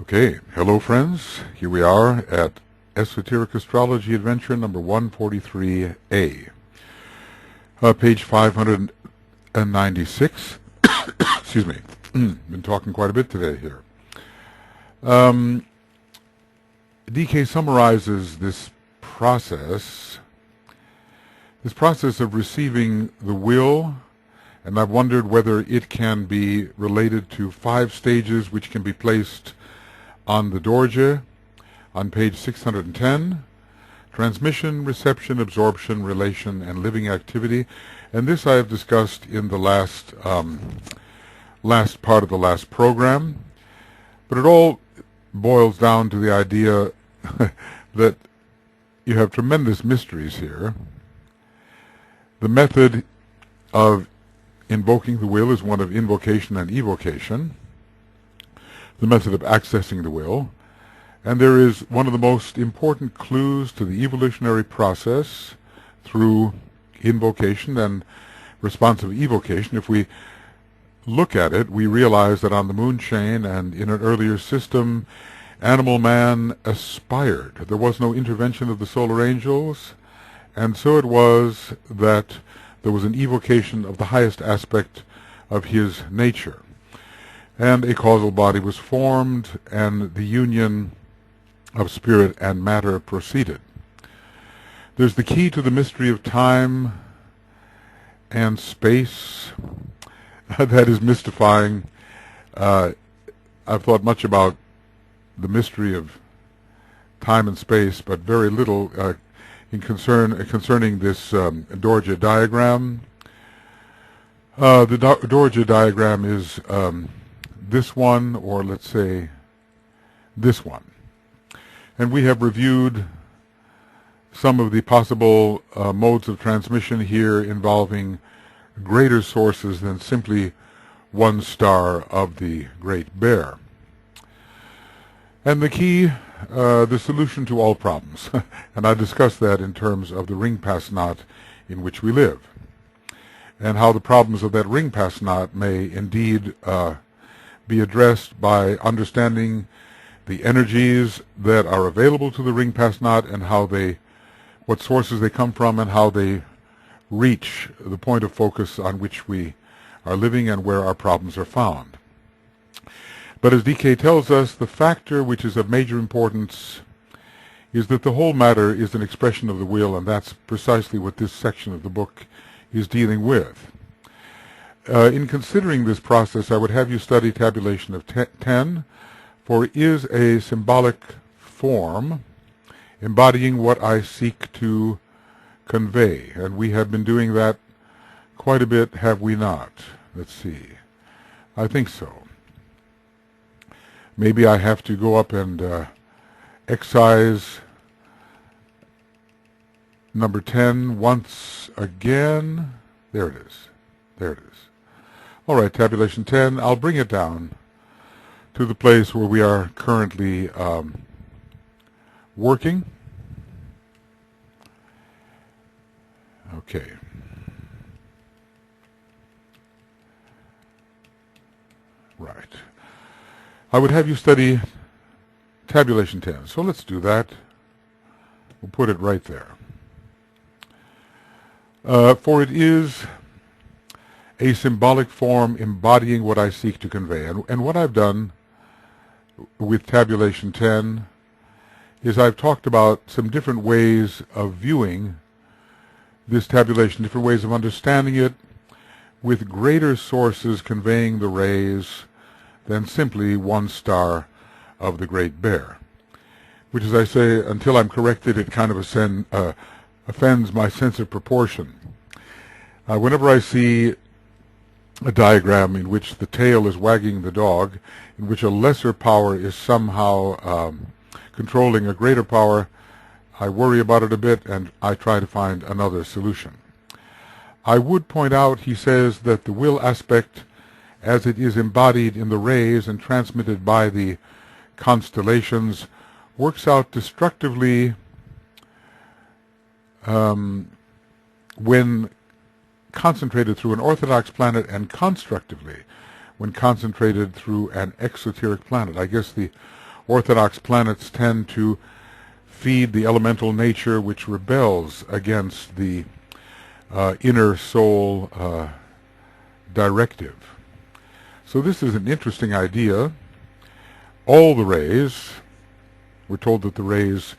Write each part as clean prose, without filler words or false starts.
Okay, hello friends. Here we are at Esoteric Astrology Adventure number 143A. Page 596. Excuse me. Been talking quite a bit today here. DK summarizes this process of receiving the will, and I've wondered whether it can be related to 5 stages which can be placed on the Dorje on page 610, transmission, reception, absorption, relation, and living activity. And this I have discussed in the last part of the last program. But it all boils down to the idea that you have tremendous mysteries here. The method of invoking the will is one of invocation and evocation, the method of accessing the will, and there is one of the most important clues to the evolutionary process through invocation and responsive evocation. If we look at it, we realize that on the moon chain and in an earlier system, animal man aspired. There was no intervention of the solar angels, and so it was that there was an evocation of the highest aspect of his nature. And a causal body was formed, and the union of spirit and matter proceeded. There's the key to the mystery of time and space that is mystifying. I've thought much about the mystery of time and space, but very little concerning this Dorje diagram. The Dorje diagram is this one, or let's say this one. And we have reviewed some of the possible modes of transmission here involving greater sources than simply one star of the Great Bear. And the key, the solution to all problems, and I discussed that in terms of the ring pass knot in which we live, and how the problems of that ring pass knot may indeed be addressed by understanding the energies that are available to the ring pass knot and what sources they come from and how they reach the point of focus on which we are living and where our problems are found. But as DK tells us, the factor which is of major importance is that the whole matter is an expression of the will, and that's precisely what this section of the book is dealing with. In considering this process, I would have you study Tabulation of 10, for it is a symbolic form embodying what I seek to convey. And we have been doing that quite a bit, have we not? Let's see. I think so. Maybe I have to go up and excise number 10 once again. There it is. There it is. All right, Tabulation 10. I'll bring it down to the place where we are currently working. Okay. Right. I would have you study Tabulation 10. So let's do that. We'll put it right there. For it is a symbolic form embodying what I seek to convey. And what I've done with Tabulation 10 is I've talked about some different ways of viewing this tabulation, different ways of understanding it, with greater sources conveying the rays than simply one star of the Great Bear. Which, as I say, until I'm corrected, it kind of offends my sense of proportion. Whenever I see a diagram in which the tail is wagging the dog, in which a lesser power is somehow controlling a greater power, I worry about it a bit and I try to find another solution. I would point out, he says, that the will aspect, as it is embodied in the rays and transmitted by the constellations, works out destructively when concentrated through an orthodox planet, and constructively when concentrated through an exoteric planet. I guess the orthodox planets tend to feed the elemental nature which rebels against the inner soul directive. So this is an interesting idea. All the rays, we're told that the rays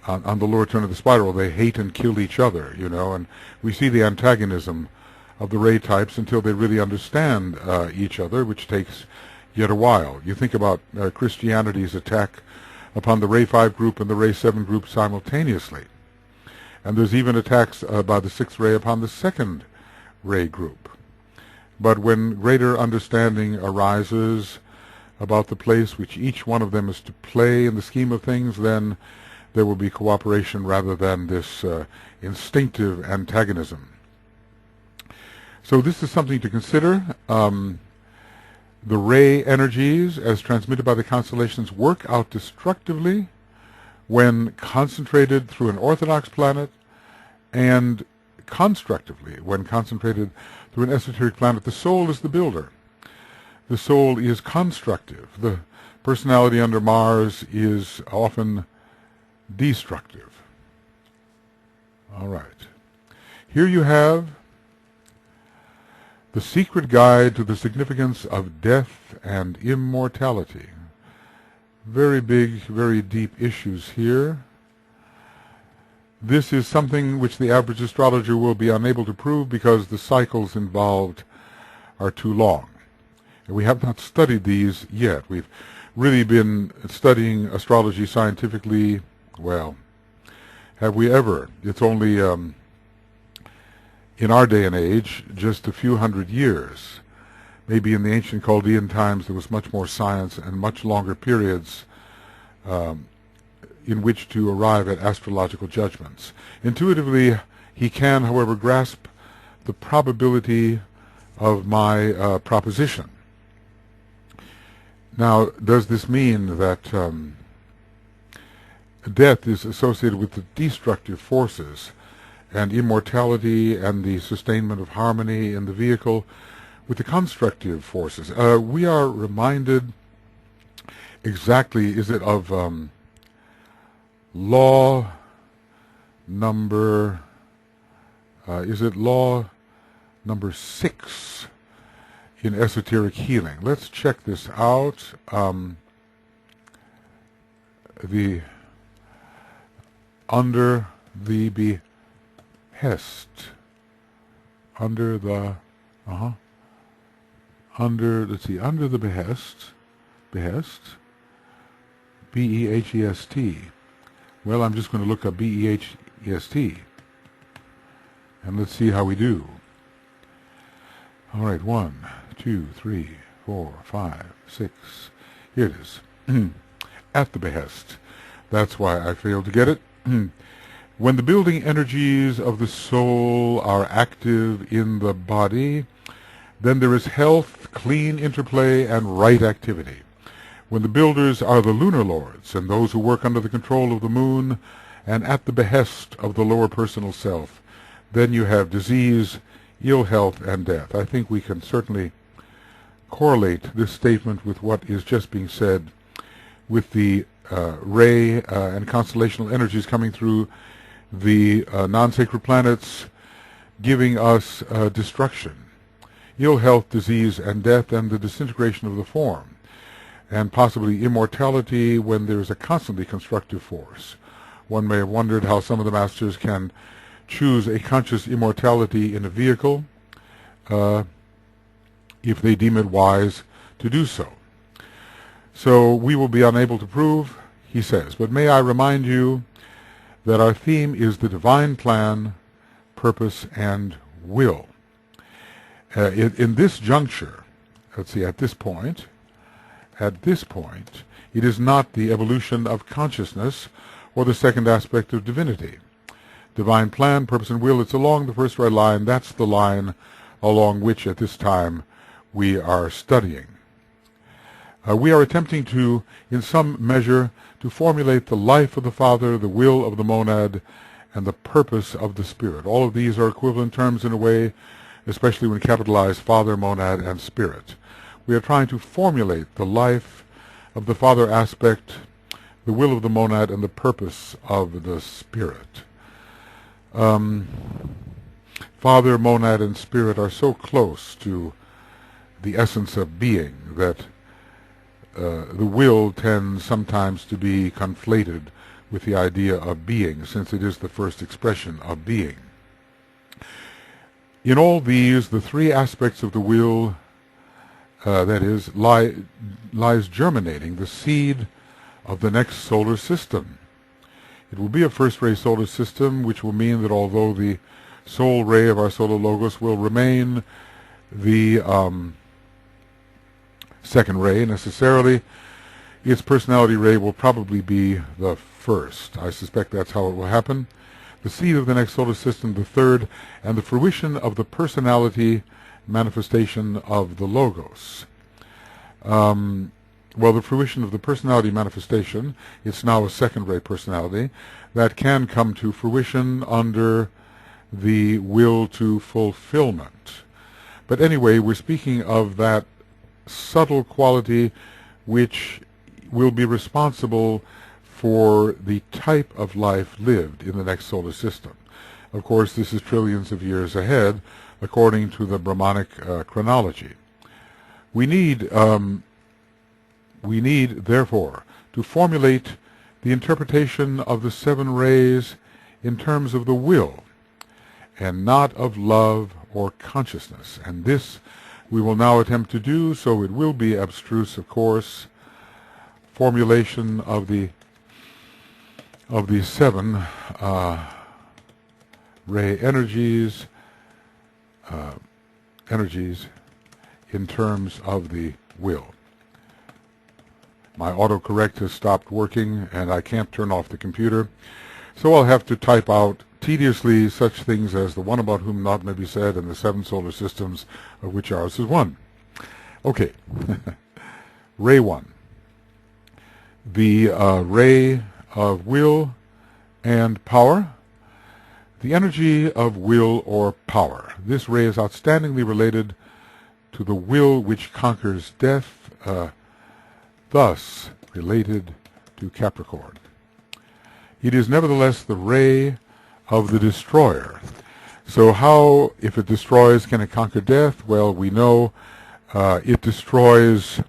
on the lower turn of the spiral, they hate and kill each other, and we see the antagonism of the ray types until they really understand each other, which takes yet a while. You think about Christianity's attack upon the Ray 5 group and the Ray 7 group simultaneously. And there's even attacks by the 6th ray upon the 2nd ray group. But when greater understanding arises about the place which each one of them is to play in the scheme of things, then there will be cooperation rather than this instinctive antagonism. So this is something to consider. The ray energies, as transmitted by the constellations, work out destructively when concentrated through an orthodox planet, and constructively when concentrated through an esoteric planet. The soul is the builder. The soul is constructive. The personality under Mars is often destructive. All right. Here you have the secret guide to the significance of death and immortality. Very big, very deep issues here. This is something which the average astrologer will be unable to prove because the cycles involved are too long. And we have not studied these yet. We've really been studying astrology scientifically. Well, have we ever? It's only in our day and age, just a few hundred years. Maybe in the ancient Chaldean times there was much more science and much longer periods in which to arrive at astrological judgments. Intuitively, he can, however, grasp the probability of my proposition. Now, does this mean that death is associated with the destructive forces and immortality and the sustainment of harmony in the vehicle with the constructive forces? We are reminded exactly, is it of law number 6 in esoteric healing? Let's check this out. The under the behest, under the behest, B-E-H-E-S-T. Well, I'm just going to look up B-E-H-E-S-T, and let's see how we do. All right, 1, 2, 3, 4, 5, 6. Here it is. At the behest. That's why I failed to get it. When the building energies of the soul are active in the body, then there is health, clean interplay, and right activity. When the builders are the lunar lords and those who work under the control of the moon and at the behest of the lower personal self, then you have disease, ill health, and death. I think we can certainly correlate this statement with what is just being said with the ray and constellational energies coming through the non-sacred planets, giving us destruction, ill health, disease, and death, and the disintegration of the form, and possibly immortality when there is a constantly constructive force. One may have wondered how some of the masters can choose a conscious immortality in a vehicle if they deem it wise to do so. So we will be unable to prove, he says, but may I remind you that our theme is the divine plan, purpose, and will. In this juncture, let's see, at this point, it is not the evolution of consciousness or the second aspect of divinity. Divine plan, purpose, and will, it's along the first red line. That's the line along which at this time we are studying. We are attempting to, in some measure, to formulate the life of the Father, the will of the monad, and the purpose of the Spirit. All of these are equivalent terms in a way, especially when capitalized Father, monad, and Spirit. We are trying to formulate the life of the Father aspect the will of the monad and the purpose of the spirit. Father, monad, and spirit are so close to the essence of being that the will tends sometimes to be conflated with the idea of being, since it is the first expression of being. In all these, the three aspects of the will, that is, lies germinating the seed of the next solar system. It will be a first-ray solar system, which will mean that although the soul ray of our solar logos will remain the second ray necessarily, its personality ray will probably be the first. I suspect that's how it will happen. The seed of the next solar system, the third, and the fruition of the personality manifestation of the logos. Well, the fruition of the personality manifestation, it's now a second-ray personality, that can come to fruition under the will to fulfillment. But anyway, we're speaking of that subtle quality which will be responsible for the type of life lived in the next solar system. Of course, this is trillions of years ahead, according to the Brahmanic chronology. We need, therefore, to formulate the interpretation of the seven rays in terms of the will, and not of love or consciousness. And this we will now attempt to do, so it will be abstruse, of course. Formulation of the seven ray energies in terms of the will. My autocorrect has stopped working, and I can't turn off the computer, so I'll have to type out tediously such things as the one about whom naught may be said, and the seven solar systems, of which ours is one. Okay. Ray 1. The ray of will and power. The energy of will or power. This ray is outstandingly related to the will which conquers death, thus related to Capricorn. It is nevertheless the ray of the destroyer. So how, if it destroys, can it conquer death? Well, we know it destroys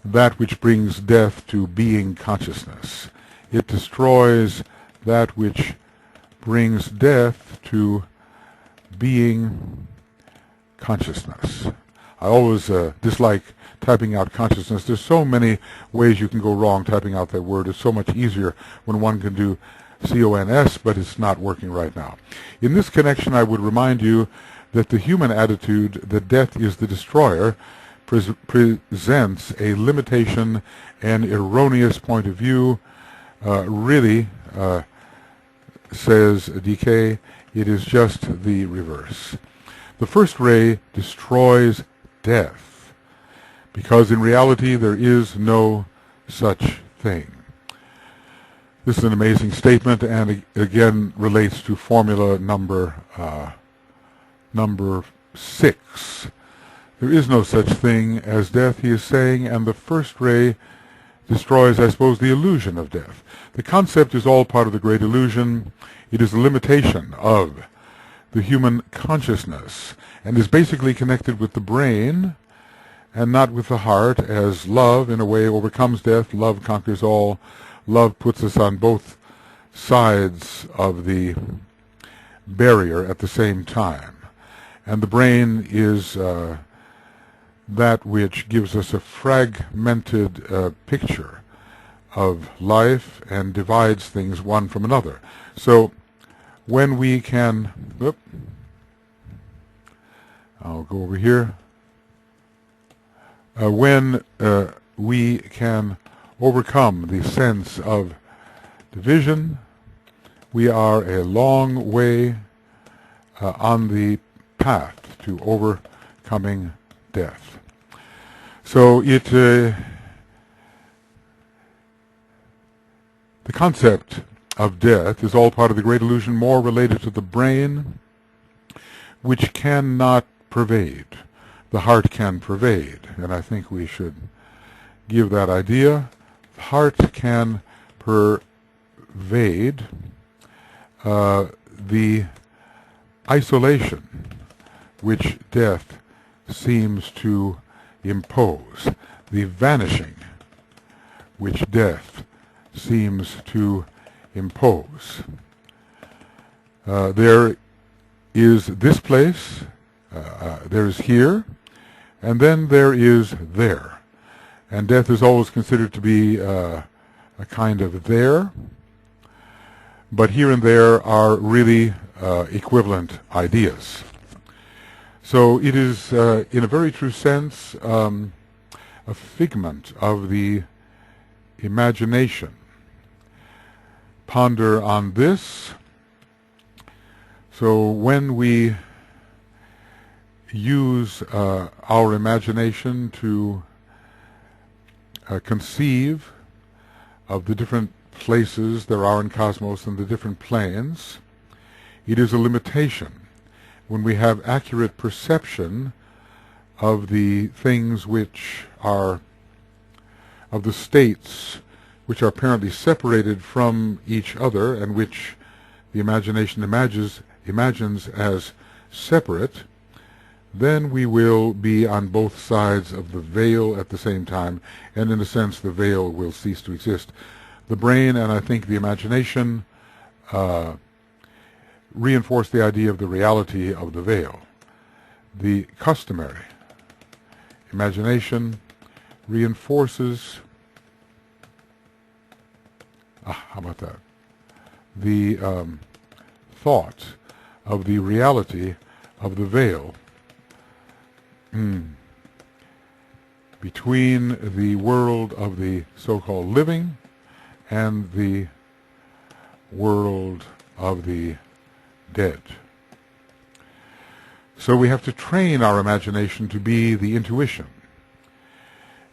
that which brings death to being consciousness. It destroys that which brings death to being consciousness. I always dislike typing out consciousness. There's so many ways you can go wrong typing out that word. It's so much easier when one can do CONS, but it's not working right now. In this connection, I would remind you that the human attitude that death is the destroyer presents a limitation and erroneous point of view. Really, says DK, it is just the reverse. The first ray destroys death, because in reality there is no such thing. This is an amazing statement, and again relates to formula number 6. There is no such thing as death, he is saying, and the first ray destroys, I suppose, the illusion of death. The concept is all part of the great illusion. It is a limitation of the human consciousness, and is basically connected with the brain and not with the heart, as love, in a way, overcomes death. Love conquers all. Love puts us on both sides of the barrier at the same time. And the brain is that which gives us a fragmented picture of life and divides things one from another. So when we can, I'll go over here. When we can overcome the sense of division, we are a long way on the path to overcoming death. So the concept of death is all part of the great illusion, more related to the brain, which cannot pervade. The heart can pervade, and I think we should give that idea. The heart can pervade the isolation which death seems to impose, the vanishing which death seems to impose. There is this place, there is here, and then there is there. And death is always considered to be a kind of there, but here and there are really equivalent ideas. So it is, in a very true sense, a figment of the imagination. Ponder on this. So when we use our imagination to conceive of the different places there are in cosmos and the different planes, it is a limitation. When we have accurate perception of the things which are, of the states which are apparently separated from each other and which the imagination imagines as separate, then we will be on both sides of the veil at the same time, and in a sense the veil will cease to exist. The brain and I think the imagination reinforce the idea of the reality of the veil. The customary imagination reinforces, how about that? The thought of the reality of the veil between the world of the so-called living and the world of the dead. So we have to train our imagination to be the intuition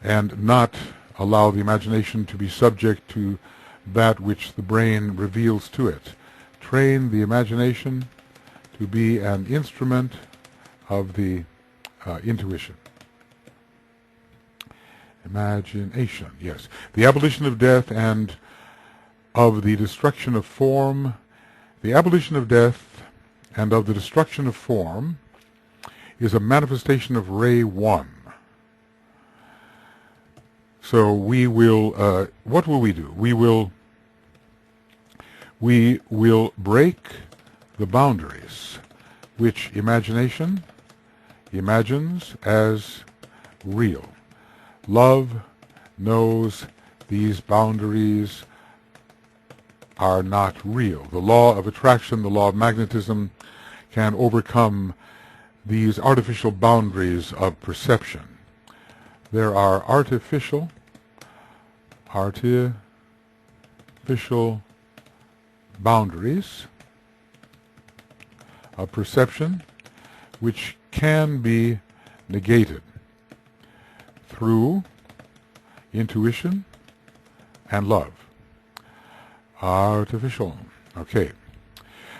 and not allow the imagination to be subject to that which the brain reveals to it. Train the imagination to be an instrument of the intuition. Imagination, yes. The abolition of death and of the destruction of form. The abolition of death and of the destruction of form is a manifestation of Ray 1. So we will, what will we do? We will break the boundaries which imagination imagines as real. Love knows these boundaries are not real. The law of attraction, the law of magnetism, can overcome these artificial boundaries of perception. There are artificial boundaries of perception which can be negated through intuition and love. Artificial. Okay.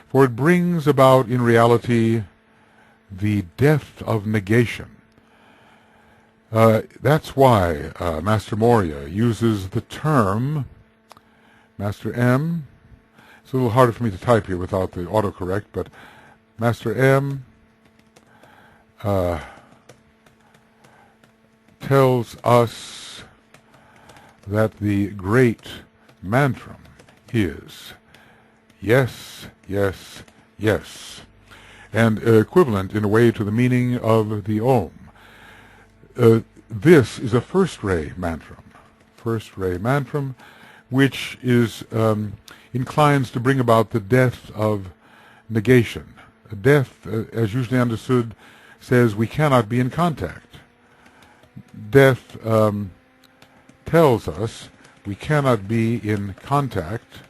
For it brings about in reality the death of negation. That's why Master Morya uses the term, Master M, it's a little harder for me to type here without the autocorrect, but Master M tells us that the great mantram is yes, yes, yes, and equivalent in a way to the meaning of the Om. This is a first-ray mantram, which is inclines to bring about the death of negation. Death, as usually understood, says we cannot be in contact. Death tells us we cannot be in contact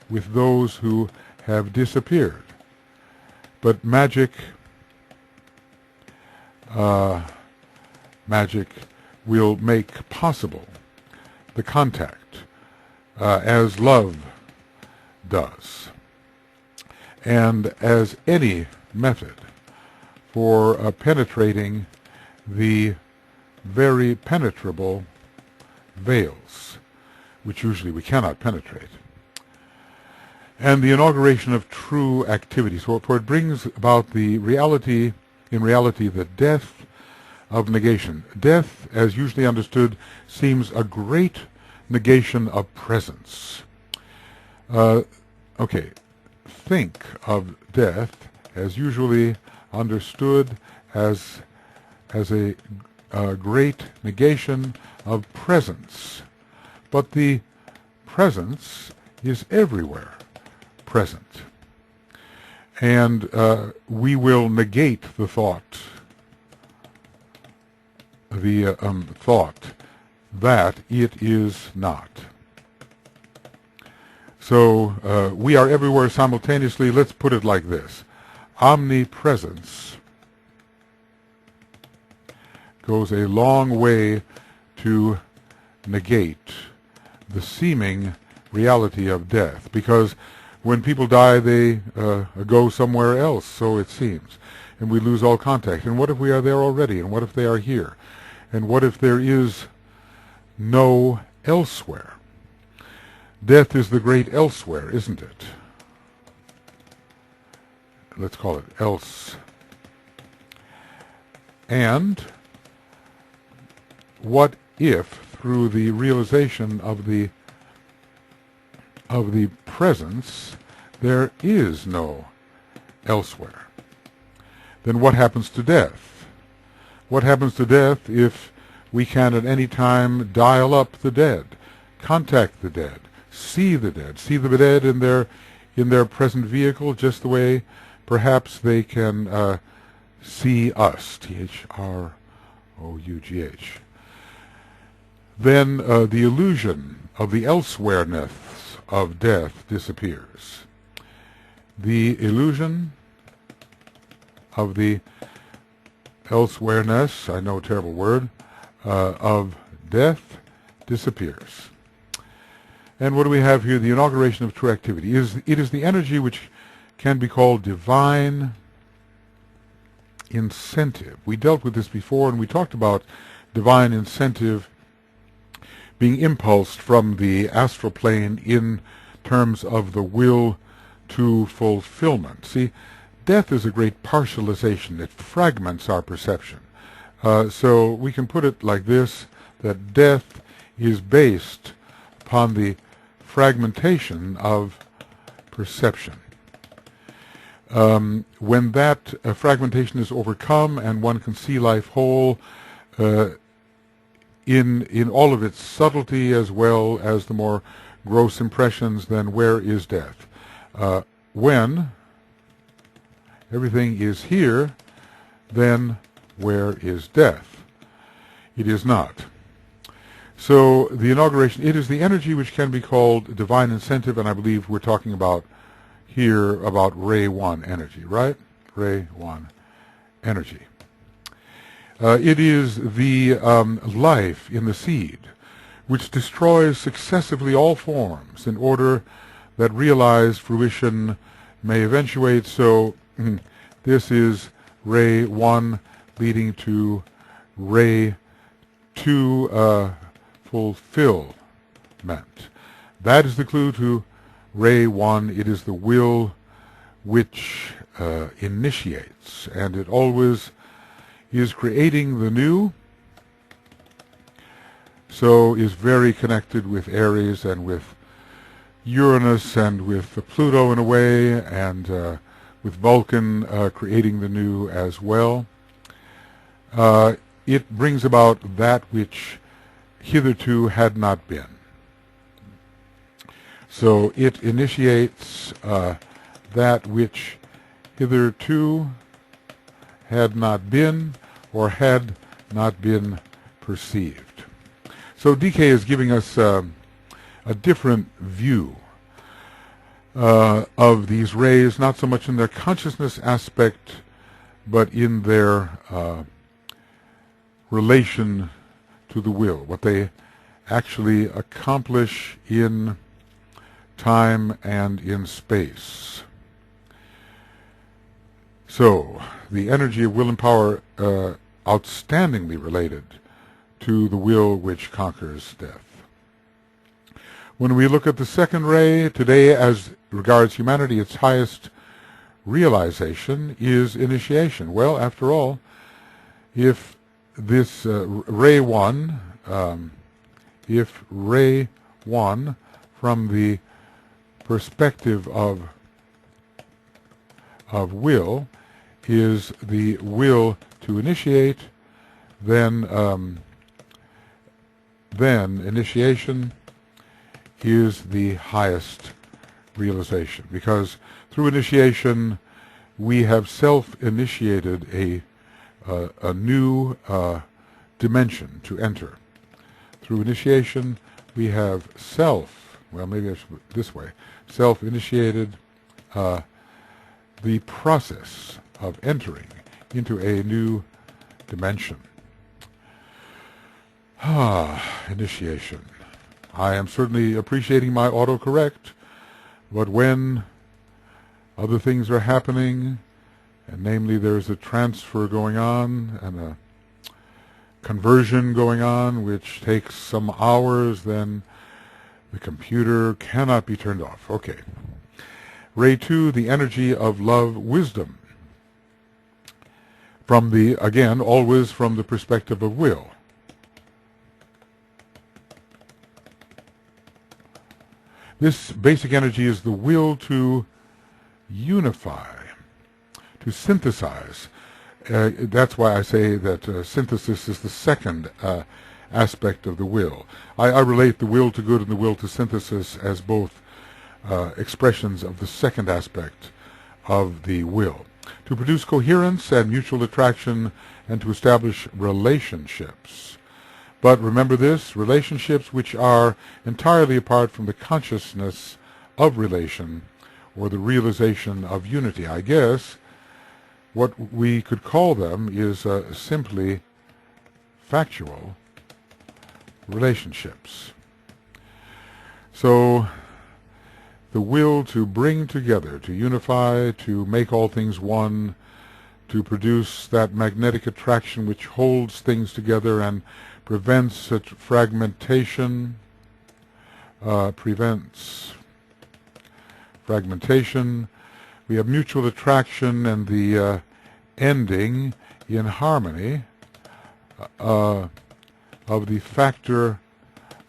with those who have disappeared. But magic will make possible the contact, as love does, and as any method for penetrating the very penetrable veils which usually we cannot penetrate. And the inauguration of true activity. So for it brings about the reality, in reality, the death of negation. Death, as usually understood, seems a great negation of presence. Okay, think of death as usually understood as a great negation of presence. But the presence is everywhere present. And we will negate the thought, thought that it is not. So we are everywhere simultaneously. Let's put it like this. Omnipresence goes a long way to negate the seeming reality of death, because when people die, they go somewhere else, so it seems, and we lose all contact. And what if we are there already? And what if they are here? And what if there is no elsewhere? Death is the great elsewhere, isn't it? Let's call it else. And what if, through the realization of the presence, there is no elsewhere? Then what happens to death? What happens to death if we can at any time dial up the dead, contact the dead, see the dead in their present vehicle, just the way perhaps they can see us, Through. Then the illusion of the elsewhereness of death disappears. The illusion of the elsewhereness, I know, a terrible word, of death disappears. And what do we have here? The inauguration of true activity. It is the energy which can be called divine incentive. We dealt with this before, and we talked about divine incentive being impulsed from the astral plane in terms of the will to fulfillment. See, death is a great partialization. It fragments our perception. So we can put it like this, that death is based upon the fragmentation of perception. When that fragmentation is overcome and one can see life whole, in all of its subtlety as well as the more gross impressions, then where is death? When everything is here, then where is death? It is not. So the inauguration, it is the energy which can be called divine incentive, and I believe we're talking about here about ray 1 energy, right? Ray 1 energy. It is the life in the seed which destroys successively all forms in order that realized fruition may eventuate. So this is ray 1 leading to ray 2 fulfillment. That is the clue to ray 1. It is the will which initiates, and it always is creating the new, so is very connected with Aries and with Uranus and with Pluto in a way, and with Vulcan creating the new as well. It brings about that which hitherto had not been. So it initiates that which hitherto had not been or had not been perceived. So DK is giving us a different view of these rays, not so much in their consciousness aspect, but in their relation to the will, what they actually accomplish in time and in space. So, the energy of will and power outstandingly related to the will which conquers death. When we look at the second ray, today as regards humanity, its highest realization is initiation. Well, after all, if this ray 1, if ray 1 from the perspective of will is the will to initiate, then initiation is the highest realization, because through initiation we have self-initiated a new dimension to enter. Through initiation we have maybe I should put it this way, self-initiated the process of entering into a new dimension. Initiation. I am certainly appreciating my autocorrect, but when other things are happening, and namely there's a transfer going on and a conversion going on which takes some hours, then the computer cannot be turned off. Okay. Ray 2, the energy of love, wisdom. From the, again, always from the perspective of will. This basic energy is the will to unify, to synthesize. That's why I say that synthesis is the second aspect of the will. I relate the will to good and the will to synthesis as both expressions of the second aspect of the will. To produce coherence and mutual attraction and to establish relationships. But remember this, relationships which are entirely apart from the consciousness of relation or the realization of unity. I guess what we could call them is simply factual relationships. So the will to bring together, to unify, to make all things one, to produce that magnetic attraction which holds things together and prevents such fragmentation, prevents fragmentation. We have mutual attraction and the ending in harmony of the factor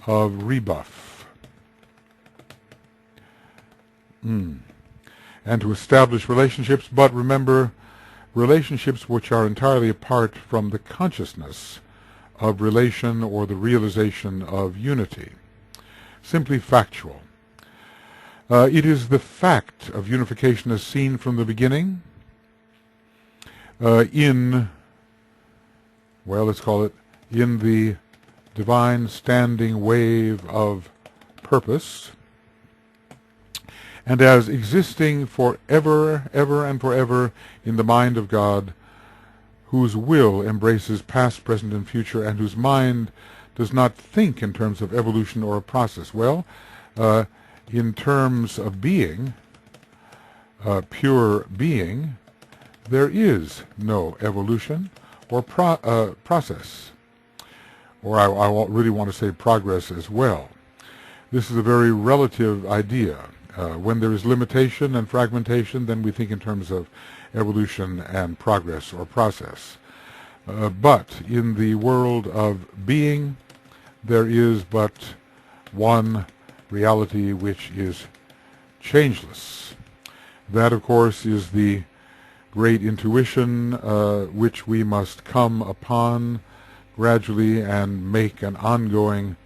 of rebuff. And to establish relationships, but remember, relationships which are entirely apart from the consciousness of relation or the realization of unity. Simply factual. It is the fact of unification as seen from the beginning in, well, let's call it, in the divine standing wave of purpose, and as existing forever, ever and forever in the mind of God, whose will embraces past, present, and future, and whose mind does not think in terms of evolution or a process. Well, in terms of being, pure being, there is no evolution or process. Or I really want to say progress as well. This is a very relative idea. When there is limitation and fragmentation, then we think in terms of evolution and progress or process. But in the world of being, there is but one reality which is changeless. That, of course, is the great intuition which we must come upon gradually and make an ongoing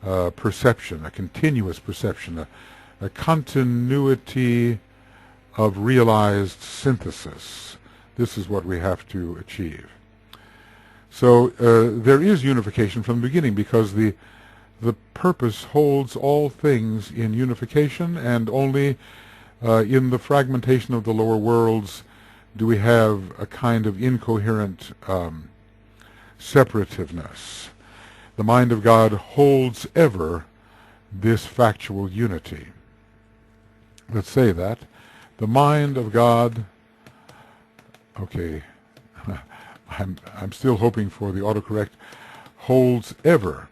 perception, a continuous perception, a continuity of realized synthesis. This is what we have to achieve. So there is unification from the beginning, because the purpose holds all things in unification, and only in the fragmentation of the lower worlds do we have a kind of incoherent separativeness. The mind of God holds ever this factual unity. Let's say that. The mind of God, okay, I'm still hoping for the autocorrect, holds ever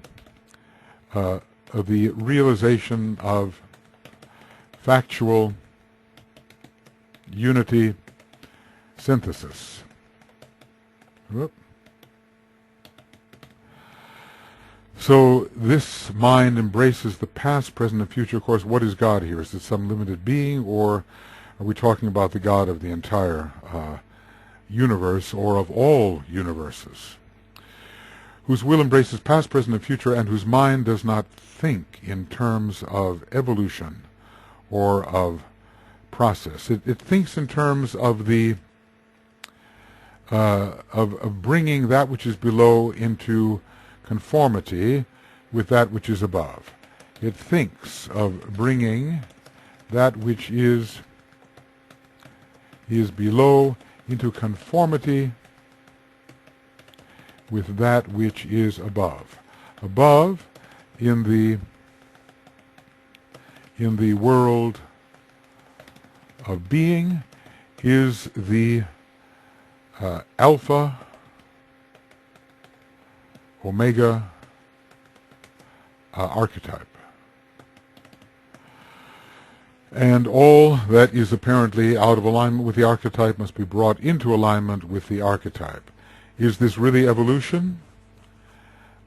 the realization of factual unity synthesis. Whoop. So this mind embraces the past, present, and future. Of course, what is God here? Is it some limited being, or are we talking about the God of the entire universe, or of all universes? Whose will embraces past, present, and future, and whose mind does not think in terms of evolution or of process. It thinks in terms of the of bringing that which is below into conformity with that which is above. It thinks of bringing that which is below into conformity with that which is above. Above in the world of being is the alpha, omega archetype. And all that is apparently out of alignment with the archetype must be brought into alignment with the archetype. Is this really evolution?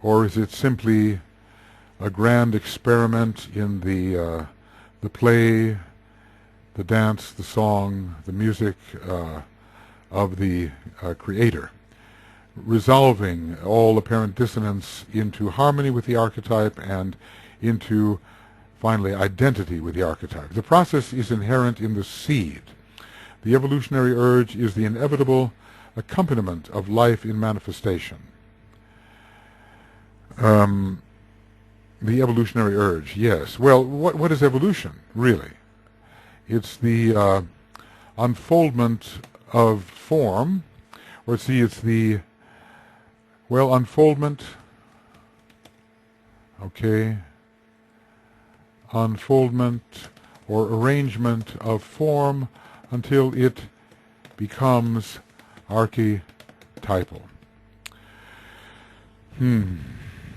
Or is it simply a grand experiment in the play, the dance, the song, the music of the creator, resolving all apparent dissonance into harmony with the archetype and into, finally, identity with the archetype? The process is inherent in the seed. The evolutionary urge is the inevitable accompaniment of life in manifestation. The evolutionary urge, yes. Well, what is evolution, really? It's the unfoldment of form, or see, it's the, well, unfoldment, okay, unfoldment or arrangement of form until it becomes archetypal.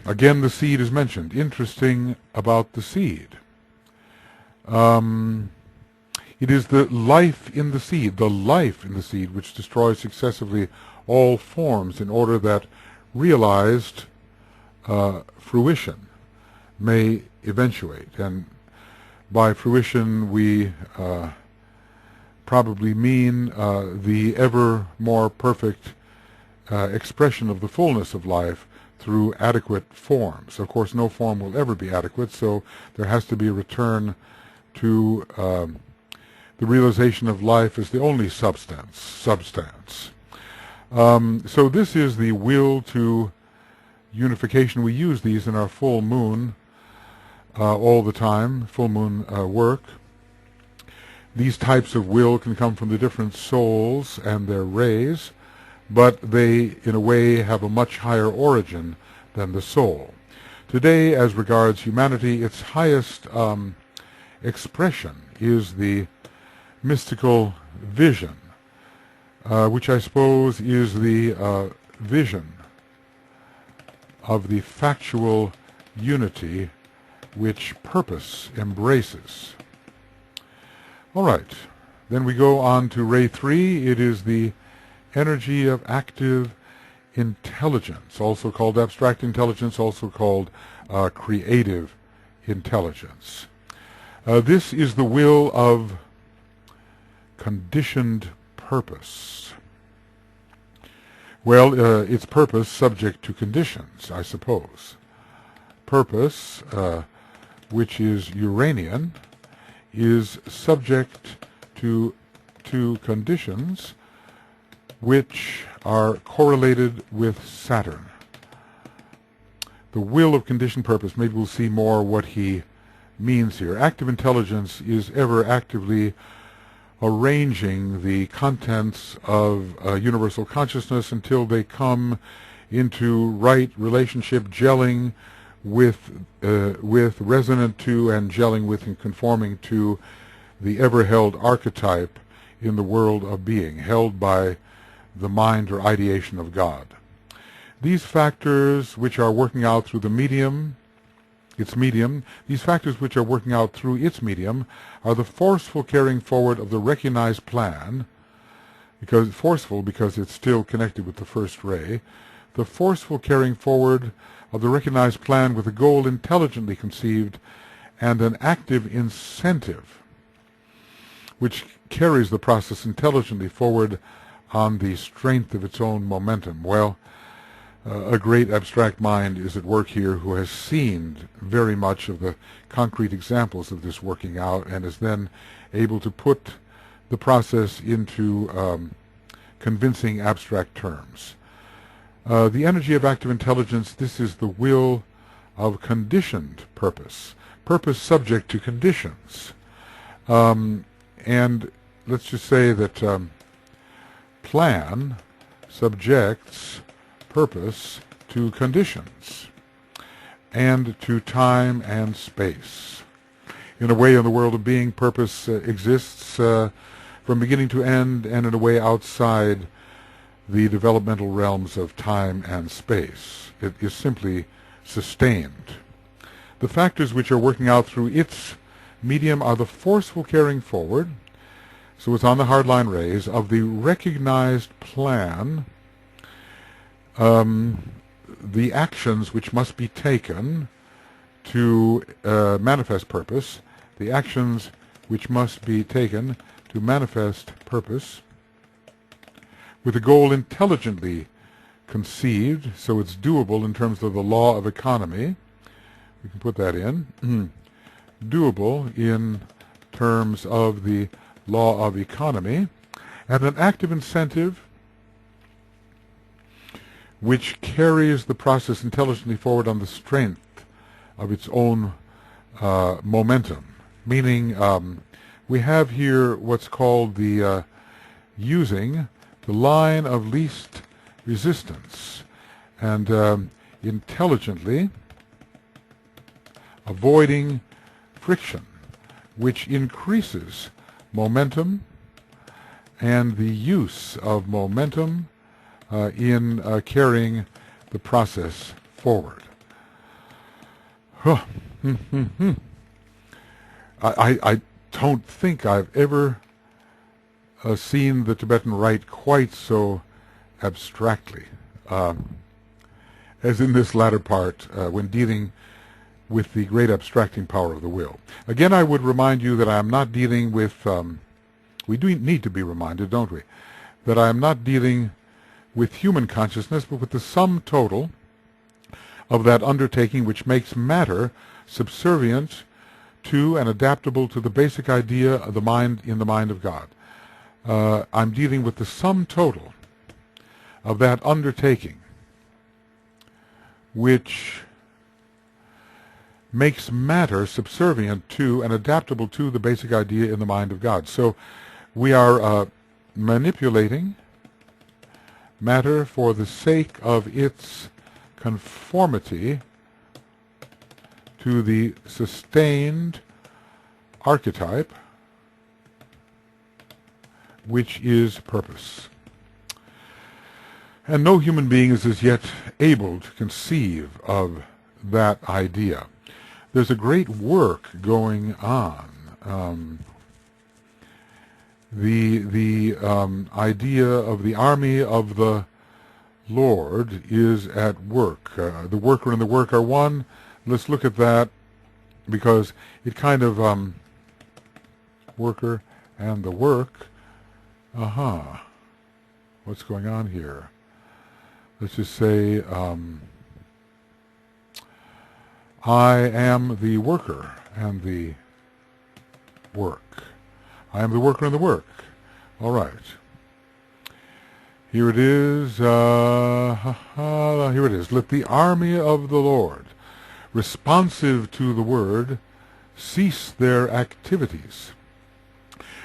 Again, the seed is mentioned. Interesting about the seed. It is the life in the seed, which destroys successively all forms in order that realized fruition may eventuate. And by fruition we probably mean the ever more perfect expression of the fullness of life through adequate forms. Of course, no form will ever be adequate, so there has to be a return to the realization of life as the only substance. So this is the will to unification. We use these in our full moon all the time, full moon work. These types of will can come from the different souls and their rays, but they, in a way, have a much higher origin than the soul. Today, as regards humanity, its highest expression is the mystical vision, which I suppose is the vision of the factual unity which purpose embraces. All right, then we go on to ray 3. It is the energy of active intelligence, also called abstract intelligence, also called creative intelligence. This is the will of conditioned purpose. Well, its purpose subject to conditions, I suppose. Purpose, which is Uranian, is subject to conditions which are correlated with Saturn. The will of conditioned purpose, maybe we'll see more what he means here. Active intelligence is ever actively arranging the contents of universal consciousness until they come into right relationship, gelling with resonant to and gelling with and conforming to the ever-held archetype in the world of being, held by the mind or ideation of God. These factors, which are working out through the medium, its medium, these factors which are working out through its medium are the forceful carrying forward of the recognized plan, because forceful because it's still connected with the first ray, the forceful carrying forward of the recognized plan with a goal intelligently conceived and an active incentive which carries the process intelligently forward on the strength of its own momentum. Well, a great abstract mind is at work here who has seen very much of the concrete examples of this working out and is then able to put the process into convincing abstract terms. The energy of active intelligence, this is the will of conditioned purpose, purpose subject to conditions. And let's just say that plan subjects purpose to conditions and to time and space. In a way, in the world of being, purpose exists from beginning to end, and in a way outside the developmental realms of time and space. It is simply sustained. The factors which are working out through its medium are the forceful carrying forward, so it's on the hardline rays, of the recognized plan, the actions which must be taken to manifest purpose, the actions which must be taken to manifest purpose, with a goal intelligently conceived, so it's doable in terms of the law of economy. We can put that in. Doable in terms of the law of economy, and an active incentive which carries the process intelligently forward on the strength of its own momentum. Meaning, we have here what's called the using the line of least resistance, and intelligently avoiding friction, which increases momentum and the use of momentum in carrying the process forward. I don't think I've ever seen the Tibetan write quite so abstractly as in this latter part when dealing with the great abstracting power of the will. Again, I would remind you that I am not dealing with, we do need to be reminded, don't we, that I am not dealing with human consciousness, but with the sum total of that undertaking which makes matter subservient to and adaptable to the basic idea of the mind in the mind of God. I'm dealing with the sum total of that undertaking which makes matter subservient to and adaptable to the basic idea in the mind of God. So we are manipulating matter for the sake of its conformity to the sustained archetype, which is purpose. And no human being is as yet able to conceive of that idea. There's a great work going on. The idea of the army of the Lord is at work. The worker and the work are one. Let's look at that, because it kind of worker and the work. What's going on here? Let's just say I am the worker and the work. I am the worker and the work. All right. Here it is. Here it is. Let the army of the Lord, responsive to the word, cease their activities.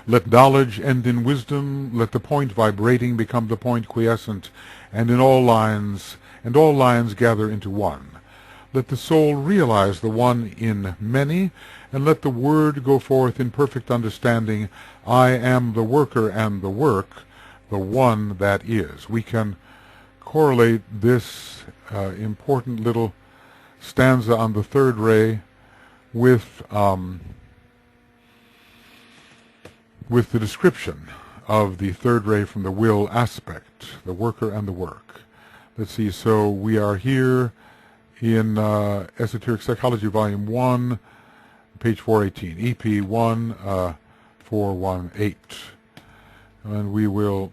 Let knowledge end in wisdom. Let the point vibrating become the point quiescent, and in all lines gather into one. Let the soul realize the one in many, and let the word go forth in perfect understanding. I am the worker and the work, the one that is. We can correlate this important little stanza on the third ray with the description of the third ray from the will aspect, the worker and the work. Let's see, so we are here in Esoteric Psychology Volume 1, page 418, EP 1, 418. And we will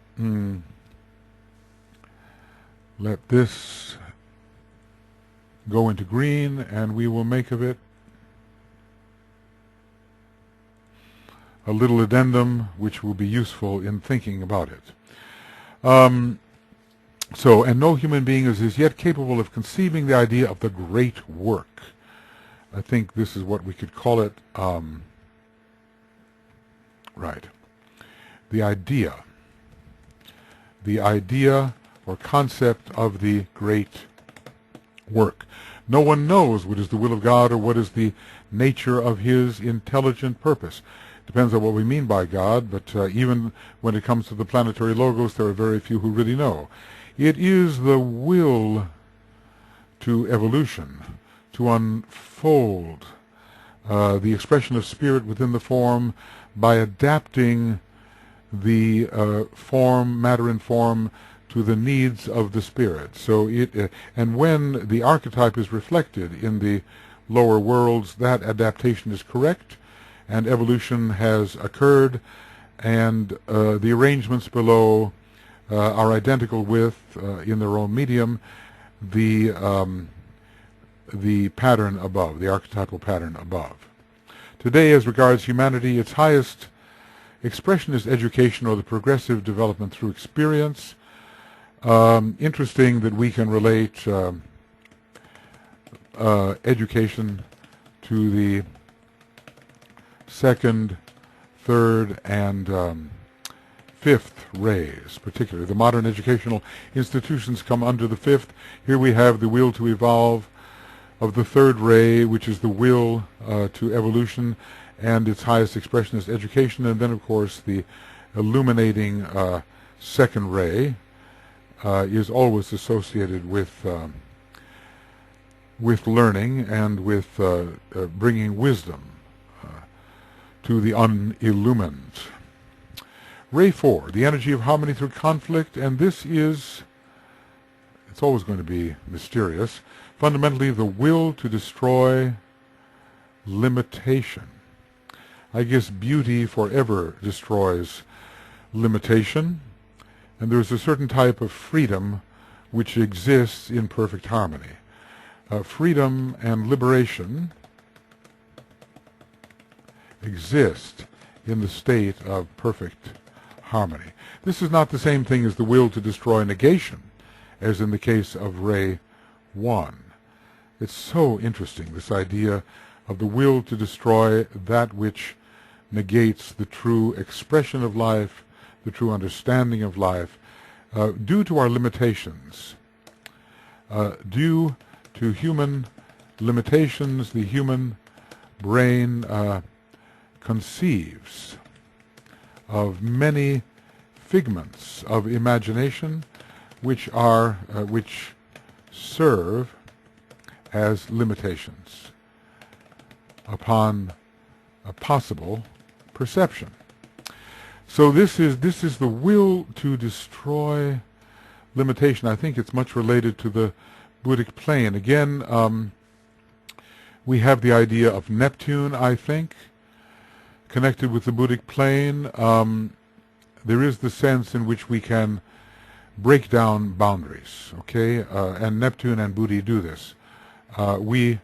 let this go into green, and we will make of it a little addendum which will be useful in thinking about it. And no human being is as yet capable of conceiving the idea of the great work. I think this is what we could call it, right. The idea or concept of the great work. No one knows what is the will of God or what is the nature of His intelligent purpose. Depends on what we mean by God, but even when it comes to the planetary logos, there are very few who really know. It is the will to evolution, to unfold the expression of spirit within the form by adapting the form, matter and form, to the needs of the spirit. So and when the archetype is reflected in the lower worlds, that adaptation is correct, and evolution has occurred, and the arrangements below are identical with, in their own medium, the pattern above, the archetypal pattern above. Today, as regards humanity, its highest expression is education, or the progressive development through experience. Interesting that we can relate education to the second, third, and fifth rays, particularly. The modern educational institutions come under the fifth. Here we have the will to evolve of the third ray, which is the will to evolution, and its highest expression is education. And then, of course, the illuminating second ray is always associated with learning and with bringing wisdom to the unillumined. Ray 4, the energy of harmony through conflict, and this is, it's always going to be mysterious, fundamentally the will to destroy limitation. I guess beauty forever destroys limitation, and there's a certain type of freedom which exists in perfect harmony. Freedom and liberation exist in the state of perfect harmony. This is not the same thing as the will to destroy negation, as in the case of Ray 1. It's so interesting, this idea of the will to destroy that which negates the true expression of life, the true understanding of life, due to our limitations. Due to human limitations, the human brain conceives of many figments of imagination which serve as limitations upon a possible perception. So this is the will to destroy limitation. I think it's much related to the Buddhic plane. Again, we have the idea of Neptune, I think, connected with the Buddhic plane. There is the sense in which we can break down boundaries, okay? And Neptune and Buddhi do this. We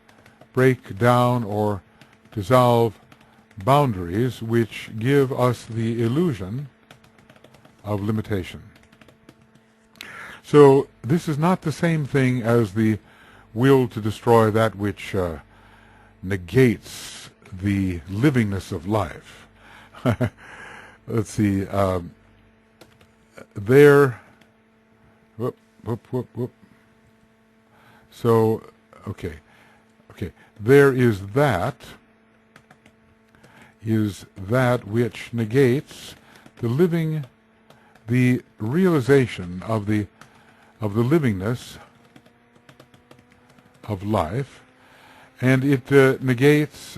break down or dissolve boundaries which give us the illusion of limitation. So this is not the same thing as the will to destroy that which negates the livingness of life. Let's see. So, okay. There is that which negates the realization of the livingness of life, And it negates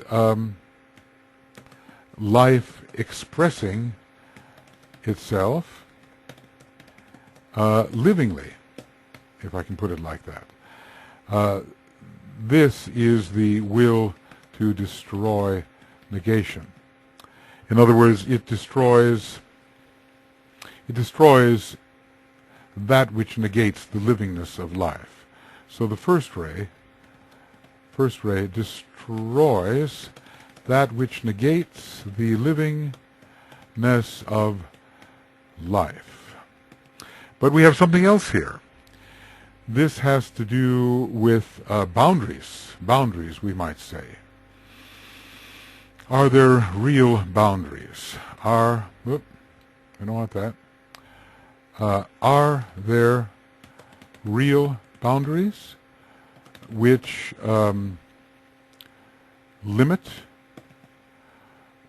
life expressing itself livingly, if I can put it like that. This is the will to destroy negation. In other words, it destroys that which negates the livingness of life. So the first ray destroys that which negates the livingness of life. But we have something else here. This has to do with boundaries, we might say. Are there real boundaries? We don't want that. Are there real boundaries which limit,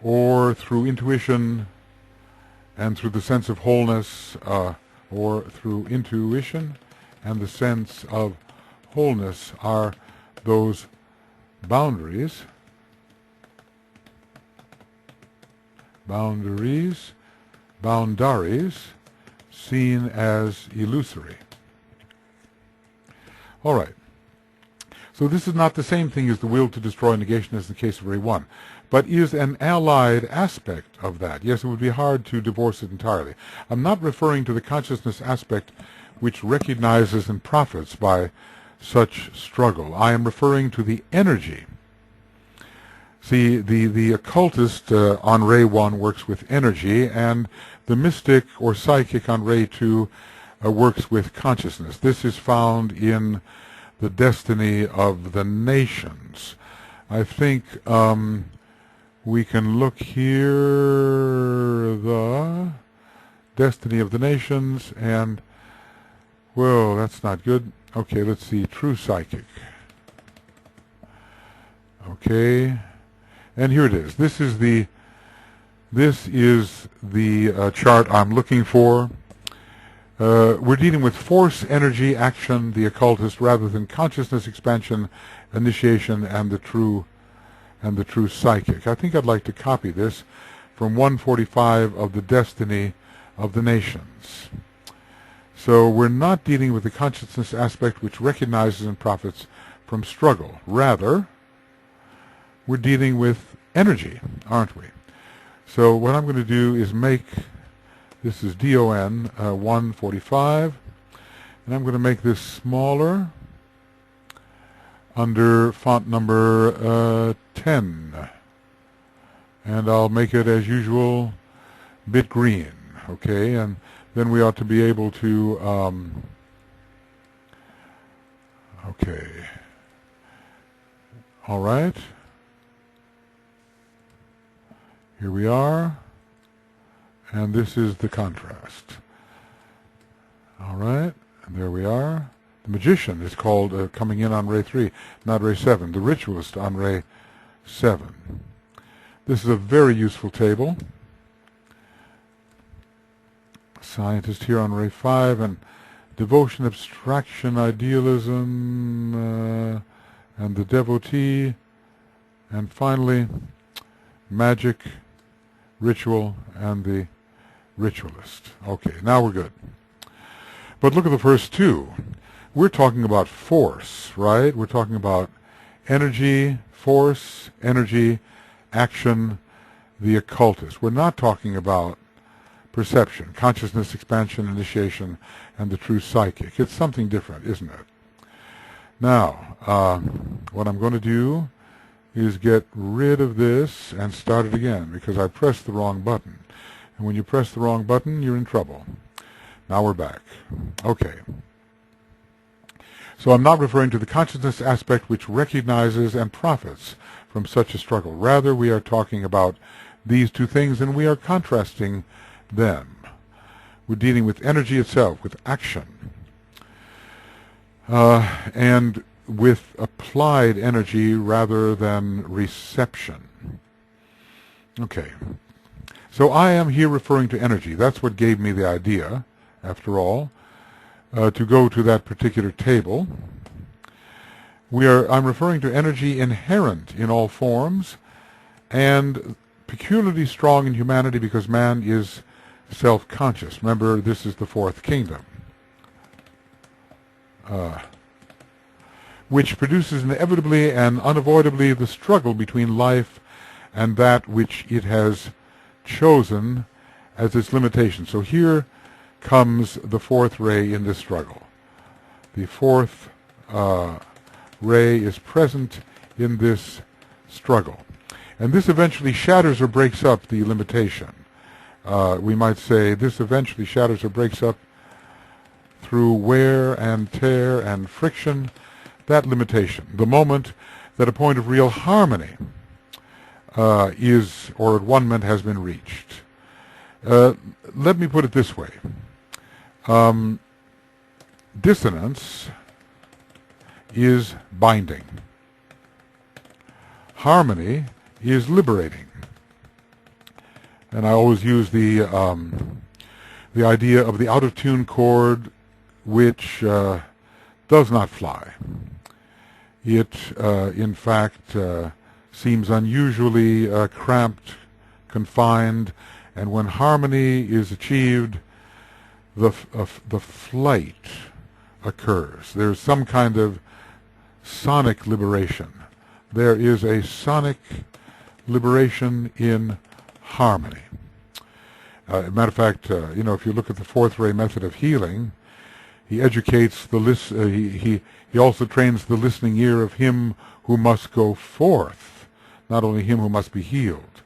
or through intuition and through the sense of wholeness, or through intuition and the sense of wholeness, are those boundaries seen as illusory? All right. So this is not the same thing as the will to destroy negation as in the case of Ray 1, but is an allied aspect of that. Yes, it would be hard to divorce it entirely. I'm not referring to the consciousness aspect which recognizes and profits by such struggle. I am referring to the energy. See, the occultist on Ray 1 works with energy, and the mystic or psychic on Ray 2 works with consciousness. This is found in the destiny of the nations. I think we can look here, the destiny of the nations, and, well, that's not good. Okay, let's see, true psychic. Okay, and here it is. This is the chart I'm looking for. We're dealing with force, energy, action, the occultist, rather than consciousness, expansion, initiation, and the true psychic. I think I'd like to copy this from 145 of the destiny of the nations. So we're not dealing with the consciousness aspect which recognizes and profits from struggle. Rather, we're dealing with energy, aren't we? So what I'm going to do is make, this is DON 145, and I'm going to make this smaller under font number 10. And I'll make it, as usual, bit green, okay? And then we ought to be able to, okay. All right. Here we are. And this is the contrast. All right, and there we are. The magician is called coming in on Ray 3, not Ray 7. The ritualist on Ray 7. This is a very useful table. Scientist here on Ray 5, and devotion, abstraction, idealism, and the devotee, and finally magic, ritual, and the ritualist. Okay, now we're good. But look at the first two. We're talking about force, right? We're talking about energy, force, energy, action, the occultist. We're not talking about perception, consciousness, expansion, initiation, and the true psychic. It's something different, isn't it? Now, what I'm going to do is get rid of this and start it again, because I pressed the wrong button. And when you press the wrong button, you're in trouble. Now we're back. Okay. So I'm not referring to the consciousness aspect which recognizes and profits from such a struggle. Rather, we are talking about these two things, and we are contrasting them. We're dealing with energy itself, with action, and with applied energy rather than reception. Okay. So I am here referring to energy. That's what gave me the idea, after all, to go to that particular table. I'm referring to energy inherent in all forms and peculiarly strong in humanity because man is self-conscious. Remember, this is the fourth kingdom, which produces inevitably and unavoidably the struggle between life and that which it has chosen as its limitation. So here comes the fourth ray in this struggle. The fourth ray is present in this struggle. And this eventually shatters or breaks up the limitation. We might say this eventually shatters or breaks up through wear and tear and friction, that limitation. The moment that a point of real harmony is, or at one moment has been reached. Let me put it this way. Dissonance is binding. Harmony is liberating. And I always use the idea of the out-of-tune chord which does not fly. It, in fact, seems unusually cramped, confined, and when harmony is achieved, the flight occurs. There's some kind of sonic liberation. There is a sonic liberation in harmony. As a matter of fact, if you look at the fourth ray method of healing, he educates he also trains the listening ear of him who must go forth, not only him who must be healed.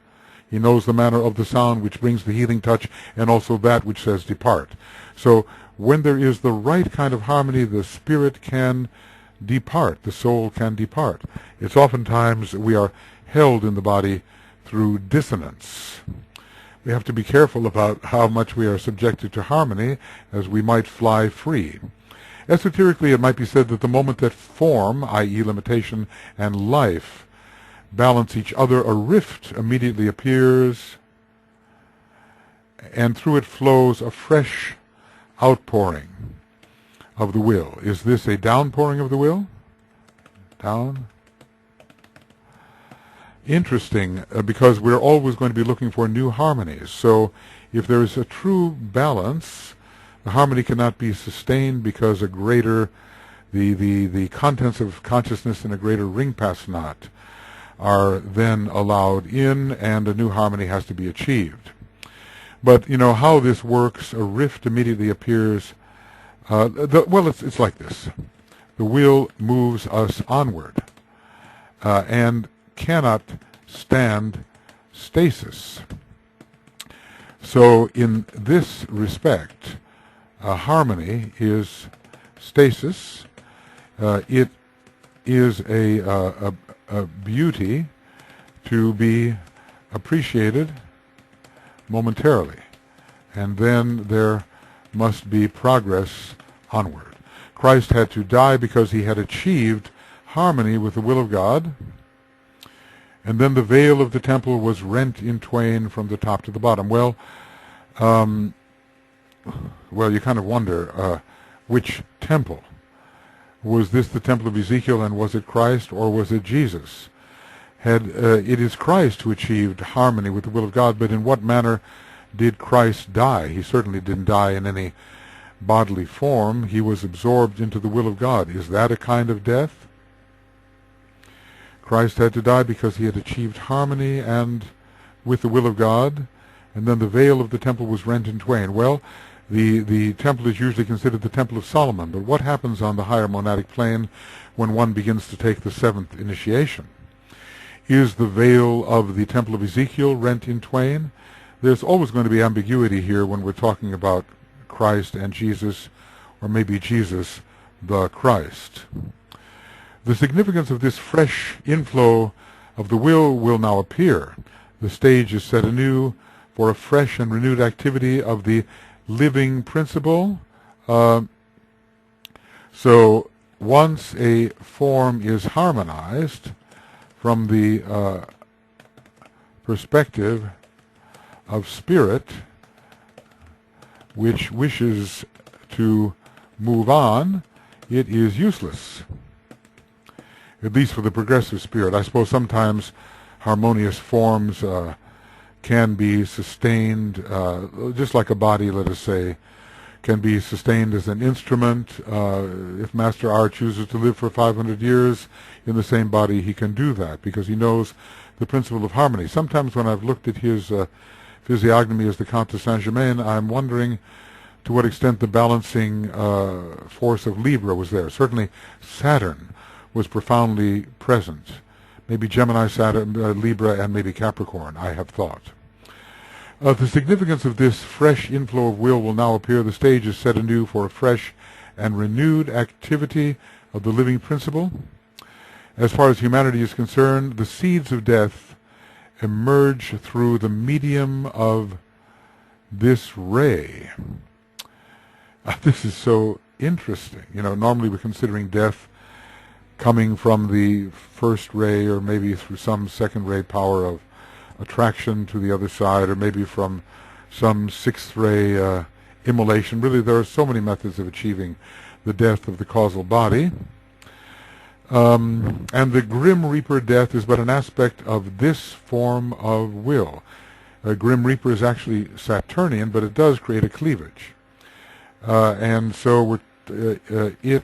He knows the manner of the sound which brings the healing touch, and also that which says depart. So when there is the right kind of harmony, the spirit can depart, the soul can depart. It's oftentimes we are held in the body through dissonance. We have to be careful about how much we are subjected to harmony, as we might fly free. Esoterically, it might be said that the moment that form, i.e. limitation, and life balance each other, a rift immediately appears, and through it flows a fresh outpouring of the will. Is this a downpouring of the will? Down? Interesting, because we're always going to be looking for new harmonies. So if there is a true balance, the harmony cannot be sustained because a greater, the contents of consciousness in a greater ring pass knot are then allowed in, and a new harmony has to be achieved. But how this works, a rift immediately appears. It's like this. The will moves us onward and cannot stand stasis. So in this respect, harmony is stasis. It is a beauty to be appreciated momentarily, and then there must be progress onward. Christ had to die because he had achieved harmony with the will of God, and then the veil of the temple was rent in twain from the top to the bottom. Well, you kind of wonder, which temple? Was this the temple of Ezekiel, and was it Christ, or was it Jesus? It is Christ who achieved harmony with the will of God, but in what manner did Christ die? He certainly didn't die in any bodily form. He was absorbed into the will of God. Is that a kind of death? Christ had to die because he had achieved harmony and with the will of God, and then the veil of the temple was rent in twain. Well, the temple is usually considered the Temple of Solomon, but what happens on the higher monadic plane when one begins to take the seventh initiation? Is the veil of the Temple of Ezekiel rent in twain? There's always going to be ambiguity here when we're talking about Christ and Jesus, or maybe Jesus the Christ. The significance of this fresh inflow of the will now appear. The stage is set anew for a fresh and renewed activity of the living principle. So once a form is harmonized from the perspective of spirit, which wishes to move on, it is useless. at least for the progressive spirit. I suppose sometimes harmonious forms can be sustained, just like a body, let us say, can be sustained as an instrument. If Master R chooses to live for 500 years in the same body, he can do that because he knows the principle of harmony. Sometimes when I've looked at his physiognomy as the Count de Saint-Germain, I'm wondering to what extent the balancing force of Libra was there. Certainly Saturn was profoundly present. Maybe Gemini, Saturn, Libra, and maybe Capricorn, I have thought. The significance of this fresh inflow of will now appear. The stage is set anew for a fresh and renewed activity of the living principle. As far as humanity is concerned, the seeds of death emerge through the medium of this ray. This is so interesting. You know, normally we're considering death coming from the first ray, or maybe through some second ray power of attraction to the other side, or maybe from some sixth ray immolation. Really, there are so many methods of achieving the death of the causal body. And the Grim Reaper death is but an aspect of this form of will. Grim Reaper is actually Saturnian, but it does create a cleavage. And so it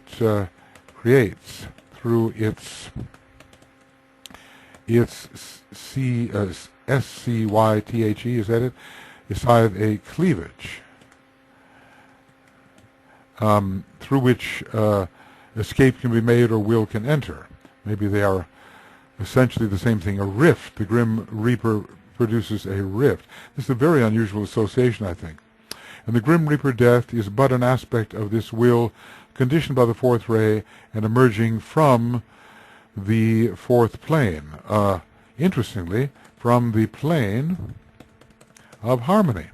creates through its SCYTHE, is that it? Scythe, a cleavage through which escape can be made or will can enter. Maybe they are essentially the same thing, a rift. The Grim Reaper produces a rift. This is a very unusual association, I think. And the Grim Reaper death is but an aspect of this will, conditioned by the fourth ray and emerging from the fourth plane. Interestingly, from the plane of harmony.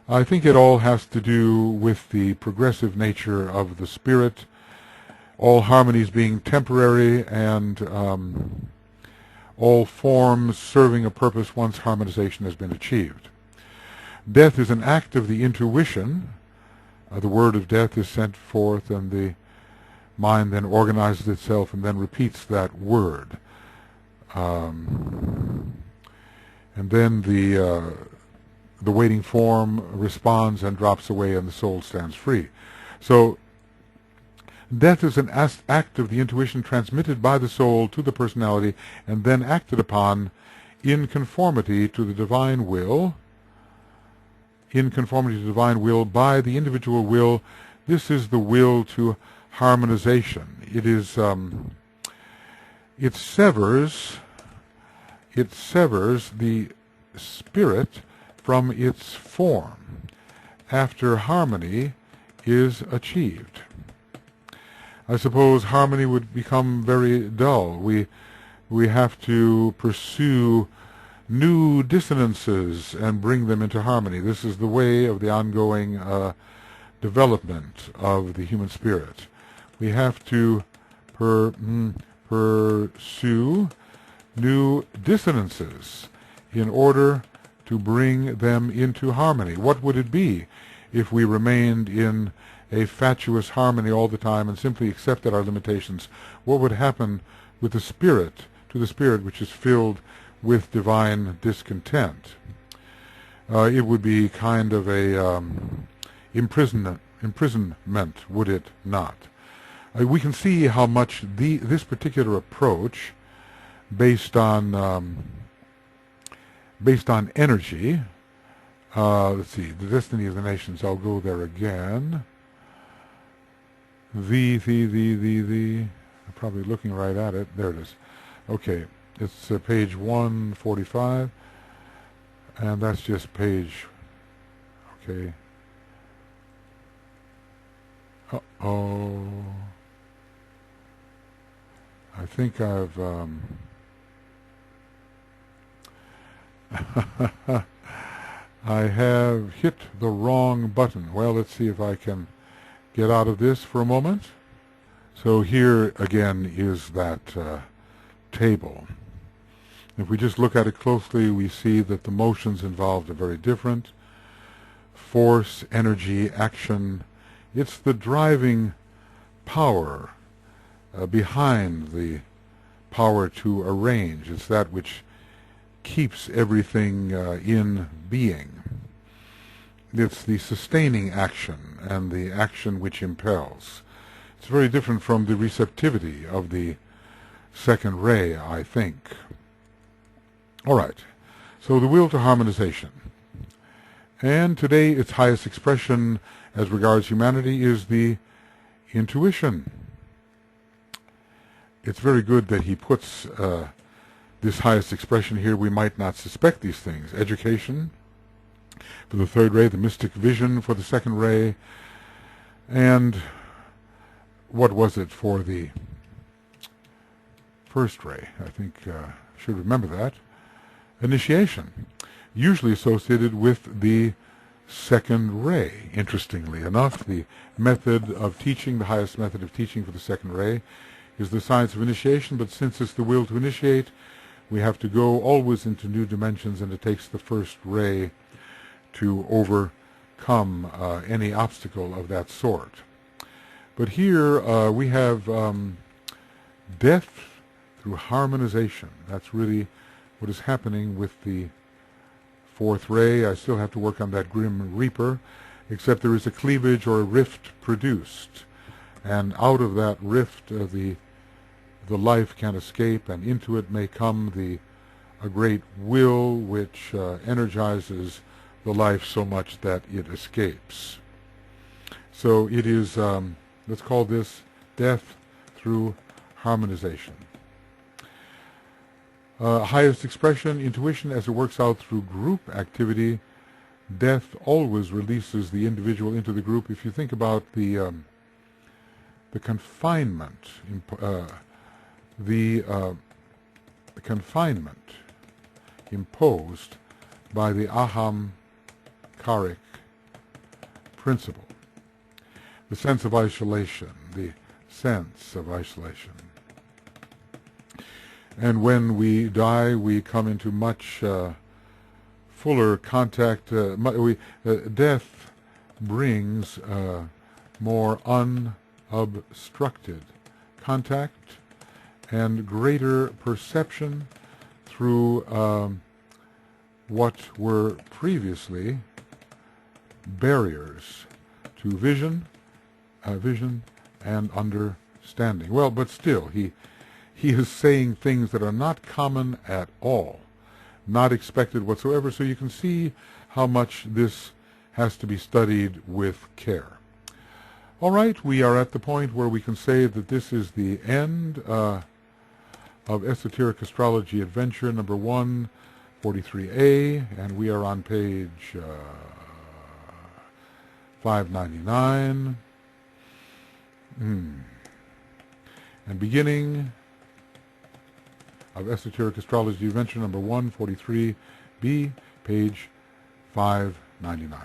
I think it all has to do with the progressive nature of the spirit, all harmonies being temporary, and all forms serving a purpose once harmonization has been achieved. Death is an act of the intuition. The word of death is sent forth, and the mind then organizes itself and then repeats that word. And then the waiting form responds and drops away, and the soul stands free. So death is an act of the intuition transmitted by the soul to the personality and then acted upon in conformity to the divine will, by the individual will. This is the will to harmonization. It is it severs the spirit from its form after harmony is achieved. I suppose harmony would become very dull. We have to pursue new dissonances and bring them into harmony. This is the way of the ongoing development of the human spirit. We have to pursue new dissonances in order to bring them into harmony. What would it be if we remained in a fatuous harmony all the time and simply accepted our limitations? What would happen with the spirit, to the spirit which is filled with divine discontent? It would be kind of a imprisonment, would it not? We can see how much this particular approach, based on energy. Let's see, the destiny of the nations. I'll go there again. I'm probably looking right at it. There it is. Okay, it's page 145, and that's just page. Okay. Uh-oh. I think I've I have hit the wrong button. Well, let's see if I can get out of this for a moment. So here again is that table. If we just look at it closely, we see that the motions involved are very different. Force, energy, action. It's the driving power behind the power to arrange. It's that which keeps everything in being. It's the sustaining action and the action which impels. It's very different from the receptivity of the second ray, I think. All right, so the will to harmonization. And today its highest expression as regards humanity is the intuition. It's very good that he puts this highest expression here. We might not suspect these things. Education for the third ray, the mystic vision for the second ray, and what was it for the first ray? I think I should remember that. Initiation, usually associated with the second ray. Interestingly enough, the method of teaching, the highest method of teaching for the second ray, is the science of initiation, but since it's the will to initiate, we have to go always into new dimensions, and it takes the first ray to overcome any obstacle of that sort. But here we have death through harmonization. That's really what is happening with the fourth ray. I still have to work on that Grim Reaper, except there is a cleavage or a rift produced, and out of that rift the life can escape, and into it may come a great will which energizes the life so much that it escapes. So it is, let's call this death through harmonization. Highest expression, intuition, as it works out through group activity. Death always releases the individual into the group. If you think about the confinement, the confinement imposed by the ahamkaric principle, the sense of isolation, And when we die, we come into much fuller contact. Death brings more unobstructed contact and greater perception through what were previously barriers to vision and understanding. Well, but still, he is saying things that are not common at all, not expected whatsoever, so you can see how much this has to be studied with care. All right, we are at the point where we can say that this is the end of Esoteric Astrology Adventure number 143A, and we are on page 599. And beginning of Esoteric Astrology Adventure number 143B, page 599.